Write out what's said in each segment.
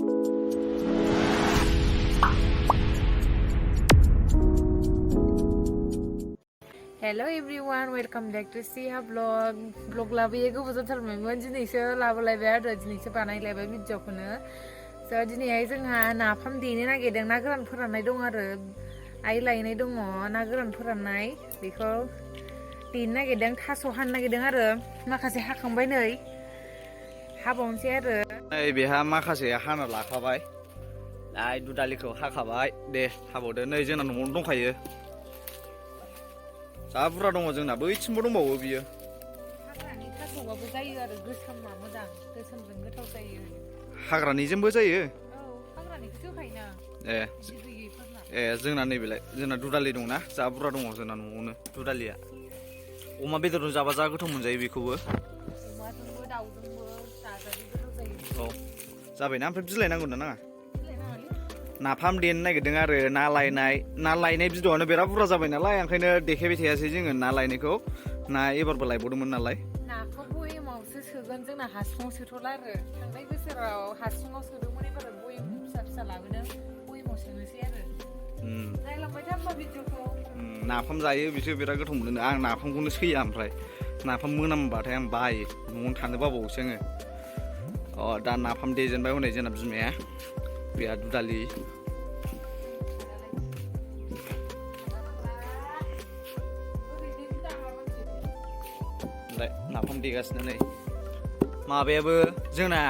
Hello everyone, welcome back to Siha vlog लाबोयो गोबाव जाथारबायमोन दिनैसो लाबोलायबाय आरो दिनैसो बानायलायबाय भिडिअखौनो दिनैहाय जोंहा नाफाम देनो नागिरदों ना गोरान फोराननाय दं आरो आइ लायनाय दङ ना गोरान फोराननाय बेखौ देनो नागिरदों थास' हानो नागिरदों आरो माखासे हाखांबाय नै हाबावनोसै आरो नै बेहा माखासे हाना लाखाबाय आइ दुदालिखौ हाखाबाय दे हाबावदो नै जोंना न'आवनो दंखायो जा बुरजा दङ जोंना बैथिंबो दंबावो बियो हाग्रानि थास'बाबो जायो आरो गोसोमा मोजां गोसोमजों गोथाव जायो हाग्रानिजोंबो जायो औ हाग्रानिखौसो होखायोना जोंना नैबेलाय जोंना दुदालि दंना जा बुरजा दङ जोंना न'आवनो दुदालिया अमा बेदरजों जाबा जा गोथाव मोनजायो बेखौबो अमाजोंबो दाउजोंबो जाजायो गोथाव जायो औ जाबायना ओमफ्राय बिलाइ नांगौ ना नाङा नाफाम देनो नागिरदों आरो ना लायनाय भिडिअआनो बिराद बुरजा जाबाय नालाय ओंखायनो देखायबाय थायासै जोङो ना लायनायखौ ना एबारबो लायबावदोंमोन नालाय नाखौ बयेमावसो सोगोन जोंना हासुङाव सोथ'ला आरो थांनाय बोसोराव हासुङाव सोदोंमोन एबार बयेम फिसा लाबोदों बयेमाव सोनोसै आरो नायलांबाय था होमबा भिडिअखौ नाफाम जायो बिसोर बिराद गोथाव मोनो आं नाफामखौनो सैया ओमफ्राय नाफाम मोनामबाथाय आं बायो न'आवनो थानो बाबावोसो आङो दा नाफाम देजेनबाय हनै जोंना बिमाया बेहा दुदालि नाफाम देगासिनो नै माबायाबो जोंना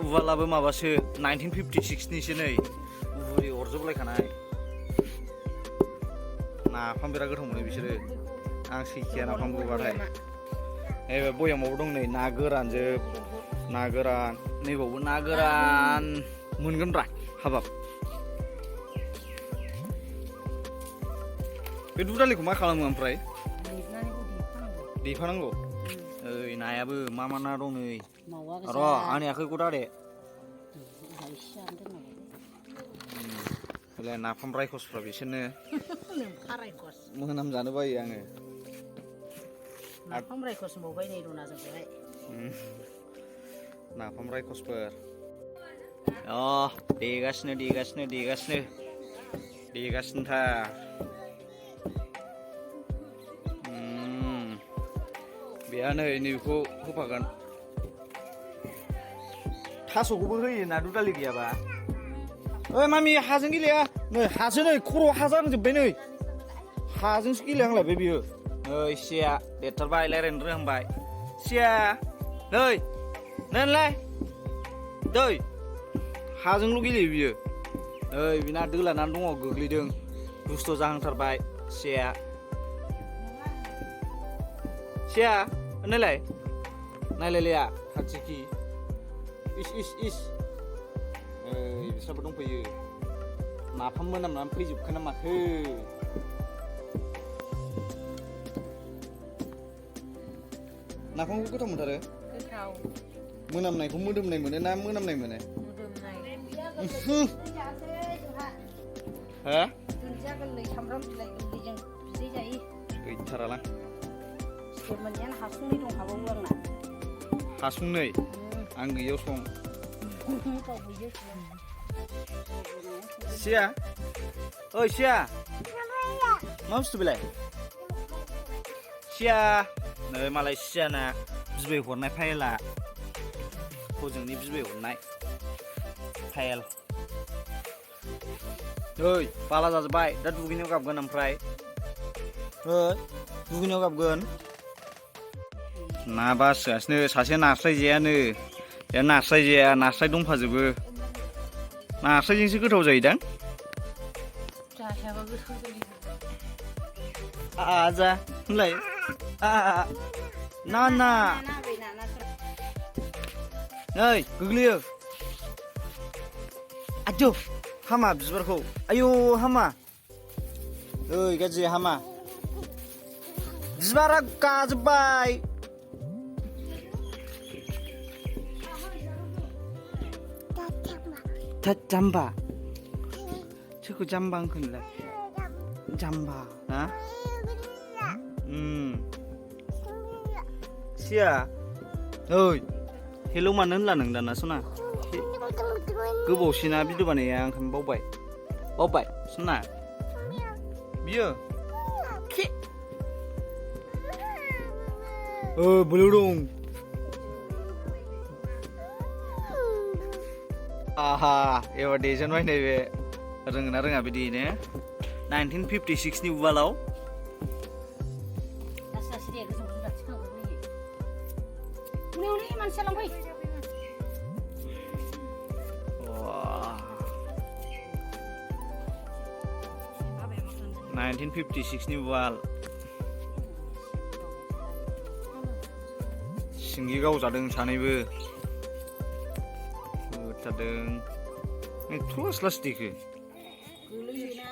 उवालाबो माबासो 1956निसो नै बुरि अरजोबलायखानाय नाफाम बिराद गोथाव मोनो बिसोरो आं सैखाया नाफाम गोबाथाय नैबे बयामावबो दं नै ना गोरानजोब ना गोरान नैबावबो ना गोरान मोनगोनब्रा हाबाब बे दुदालिखौ मा खालामो ओमफ्राय देफानांगौ ओइ नायाबो मा ना दं नै र' आंनि आखाइखौ दादे नाफाम रायखसफ्रा बिसोरनो मोनामजानो बायो आङो नाफाम रायखस मोनबाय नै रुना जोंखौहाय नाफाम रायखसफोर देगासिनोथार बेहा नै नैबेखौ होफागोन थास'खौबो होयो ना दुदालि गैयाबा ओइ मामि हाजों गेलेया नै हाजों नै खर' हा जालांजोब्बाय नै हाजोंसो गेलेहांलायबाय बियो नै सिया देरथारबाय रायज्लायनो रोंहांबाय सिया नै नैलाय दै हाजोंल' गेलेयो बियो नै बिना दोलानानै दङ गोग्लैदों दुस्थ' जाहांथारबाय सिया नायलायलाया खाथिखि इस बिस्राबो दंफैयो नाफाम मोनामनानै फैजोबखोना माखो नाफामखौ गोथाव मोनथारो गोथाव मोनामनायखौ मोदोमनाय मोनो ना मोनामनाय मोनो हा दुन्दिया गोरलै सामब्राम बिलाइ गोरलैजों बिदै जायो गैथारालां मोनजानो हासुंनै दंखाबावो आंना हासुंनै आं गैयाव सं सिया ओइ सिया मा बुस्थु बेलाय सिया नै मालाय सियाना बिबै हरनाय फाइला हजोंनि बिबै हरनाय फाइल ओइ बाला जाजोब्बाय दा दुगैनायाव गाबगोन ओमफ्राय दुगैनायाव गाबगोन ना बासिगासिनो सासे नास्राय जेयानो बे नास्राय जेया नास्राय दंफाजोबो नास्रायजोंसो गोथाव जायोदां जायाबा गोथाव जायो जा होनलाय ना नै गोग्लैयो आयौ हामा बिबारखौ आयौ हामा ओइ गाज्रि हामा बिबारा गाजोब्बाय जाम्बा सोरखौ जाम्बा होनखोनलाय जाम्बा ना सिया ओइ हेलौ मानो होनला नों दाना सना गोबावसिना भिडिअ बानाया ओंखायनो बावबाय सोना बियो बोलो दं आहा एबार देजेनबाय नैबे रोङोना रोङा बिदिनो 1956 नि उवालाव मानसिया लांफै 1956 नि उवाल सिंगि गावजादों सानैबो होथारदों एथ' लासै देखो गोलैयोना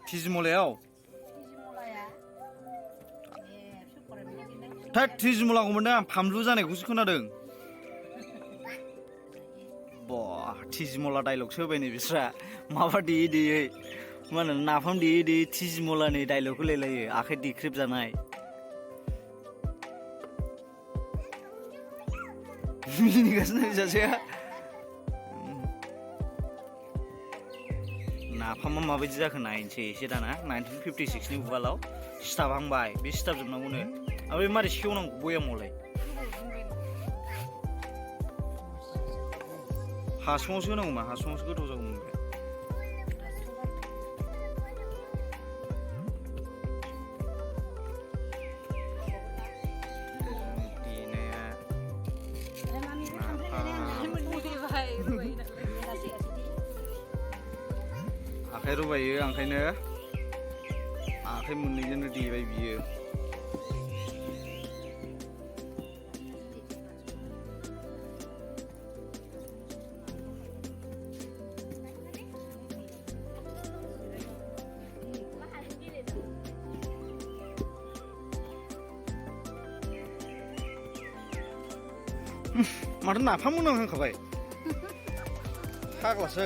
थिजिमलायाव थोद थिजिमलाखौ मोनदों आं फामलु जानायखौसो खोनादों थिजिमला डायलगसो होबाय नै बिस्रा माबा देयै देयै मा होनो नाफाम देयै देयै थिजिमलानि डायलग होलायलायो आखाइ देख्रेब जानाय मिनिगासिनो सासेया नाफामा माबायदि जाखो नायनोसै एसे दाना 1956 नि उवालाव सिथाबहांबाय बे सिथाबजोबनांगौनो ओमफ्राय मारै सेवनांगौ बयामावलाय हासुङावसो होनांगौमा हासुङावसो गोथाव जागौमोन बे आखाइ रुबायो ओंखायनो आखाइ मोननैजोंनो देबाय बियो माथो नाफाम मोनहां होनखाबाय फाग्लासो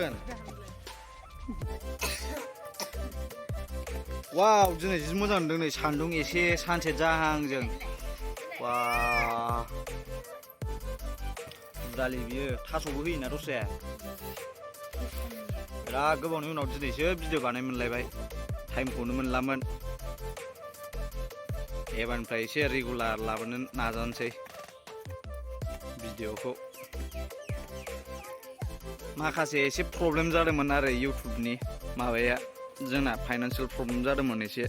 वाव दिनै जि मोजां नुदों नै सान्दुं एसे सानसेट जाहांजों वा दालि बियो थास'बो होयोना दस्राया बिराद गोबावनि उनाव दिनैसो भिडिअ बानाय मोनलायबाय टाइमखौनो मोनलामोन एबारनिफ्राय एसे रेगुलार लाबोनो नाजानोसै भिडिअखौ माखासे एसे प्रब्लेम जादोंमोन आरो इउटुबनि माबाया जोंना फाइनान्सियेल प्रब्लेम जादोंमोन एसे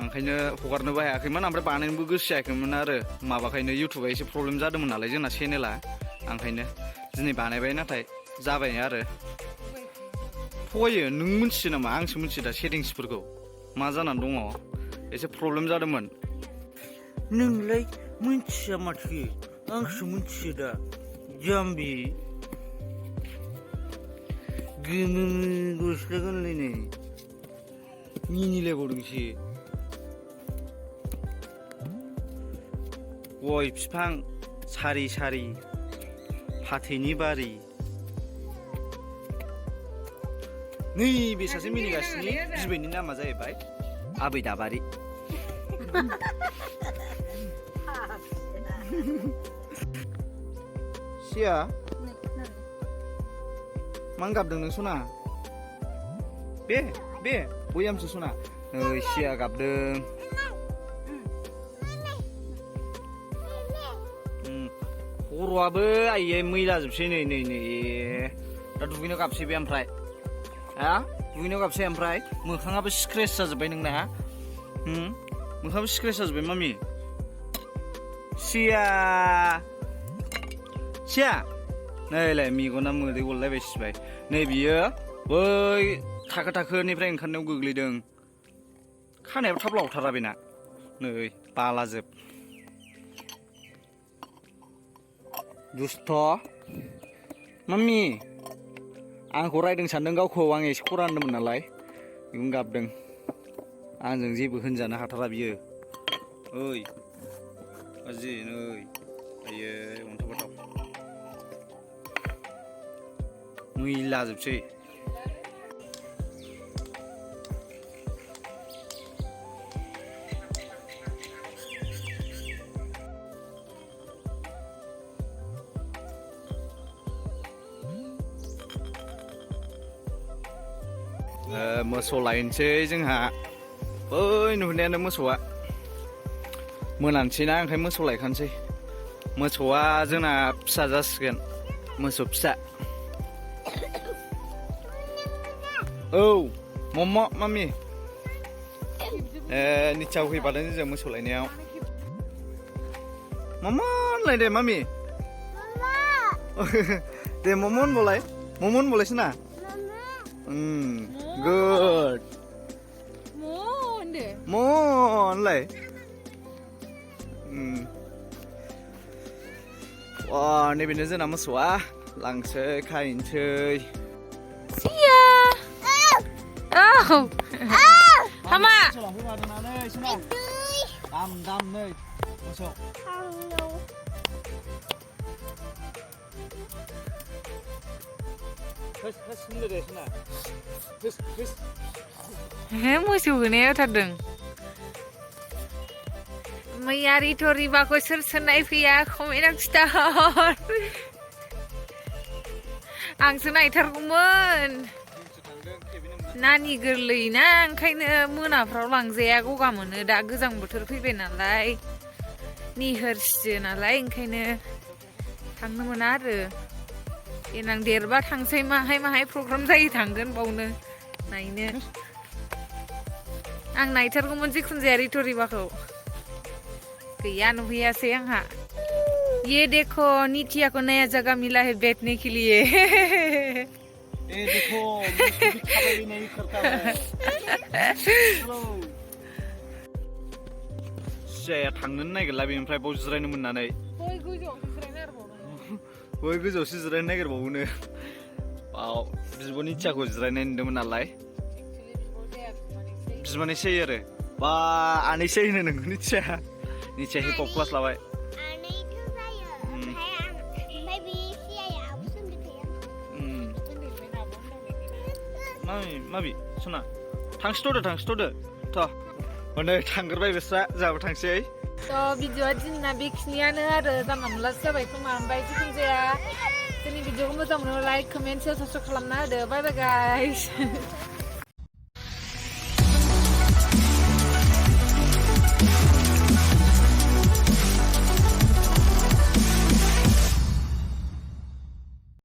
ओंखायनो हगारनोबो हायाखैमोन ओमफ्राय बानायनोबो गोसो जायाखैमोन आरो माबाखायनो इउटुबा एसे प्रब्लेम जादोंमोन नालाय जोंना चेनेला ओंखायनो दिनै बानायबाय नाथाय जाबाय आरो थगायो नों मिथियो नामा आंसो मिथियो दा सेटिंसफोरखौ मा जानानै दङ एसे प्रब्लेम जादोंमोन नोंलाय मिथिया माथो आंसो मिथियो दा जाम्बि गोमो गस्ला गानलायनाय मिनिलायबावदोंसो गय बिफां सारि सारि फाथैनि बारि नैबे सासे मिनिगासिनो बिबैनि नामा जाहैबाय आबै दाबारि सिया मान गाबदों नों सना बे बयामसो सना नै सिया गाबदों खर'आबो आइयै मैला जोबसै नै दा दुगैनायाव गाबसै बे ओमफ्राय दुगैनायाव गाबसै ओमफ्राय मोखाङाबो स्क्रेच जाजोब्बाय नोंना मोखाङाबो स्क्रेच जाजोब्बाय मामि सिया नैलाय मेगना मोदै गलायबाय सिबाय नै बियो बै थाखो थाखोनिफ्राय ओंखारनायाव गोग्लैदों खानायाबो थाब लावथारा बेना नै बालाजोब दुस्थ' मामि आंखौ रायदों सानदों गावखौ आं एसे खरा होनदोंमोन नालाय बेखौनो गाबदों आंजों जेबो होनजानो हाथारा बियो ओइ आजि नै आयै अन्थाव बाथाव मैला जोबसै मोसौ लायनोसै जोंहा बै नुहुरनायानो मोसौआ मोनानोसै ना ओंखायनो मोसौ लायखानोसै मोसौआ जोंना फिसा जासिगोन मोसौ फिसा औ मम्म मामि निचाव फैफादों जों मोसौ लायनायाव मम्म होनलाय दे मामि दे मम्म होनबालाय मम्म होनबालायसो ना गुड म होनलाय नैबेनो जोंना मोसौआ लांसै खाहैनोसै Hama. Dam नै मोसौ मोसौ होनायाव थारदों मैया रिबाखौ सोर सोर नायफैया कमेन्टआव खिथाहर आंसो नायथारगौमोन नानि गोरलै ना ओंखायनो मोनाफ्राव लांजाया गगा मोनो दा गोजां बोथोर फैबाय नालाय निहोरसियो नालाय ओंखायनो थांनो मोना आरो देनां देरबा थांसै माहाय प्रग्राम जायो थांगोन बावनो नायनो आं नायथारगौमोन जिखुनु जाया रिबाखौ गैया नुहैयासै आंहा ये देखो नितिया को नया जगह मिला है बैठने के लिए देखो खबर भी नहीं करता है जाया थांनो नागिरला बेनिफ्राय बाव जिरायनो मोननानै बै गोजौआवसो जिरायनो नागिरबावोनो बाव बिब'नि इच्छाखौ जिरायनाय नुदोंमोन नालाय बिमानैसै आरो बा आनैसै होनो नोंखौ निथिया हिप हप क्लास लाबाय माबि सना थांसैथ'दो थ' हनै थांग्रोबाय बिस्रा जोंहाबो थांसै भिडिअआ दिनना बेखिनियानो आरो जानला मोनलासो जाबाय खोमा ओमफ्राय जिखुनु जाया जोंनि भिडिअखौ मोजां मोनो लाइक कमेन्ट सेयार साबसक्राइब खालामना होदो बाय बाय गाइस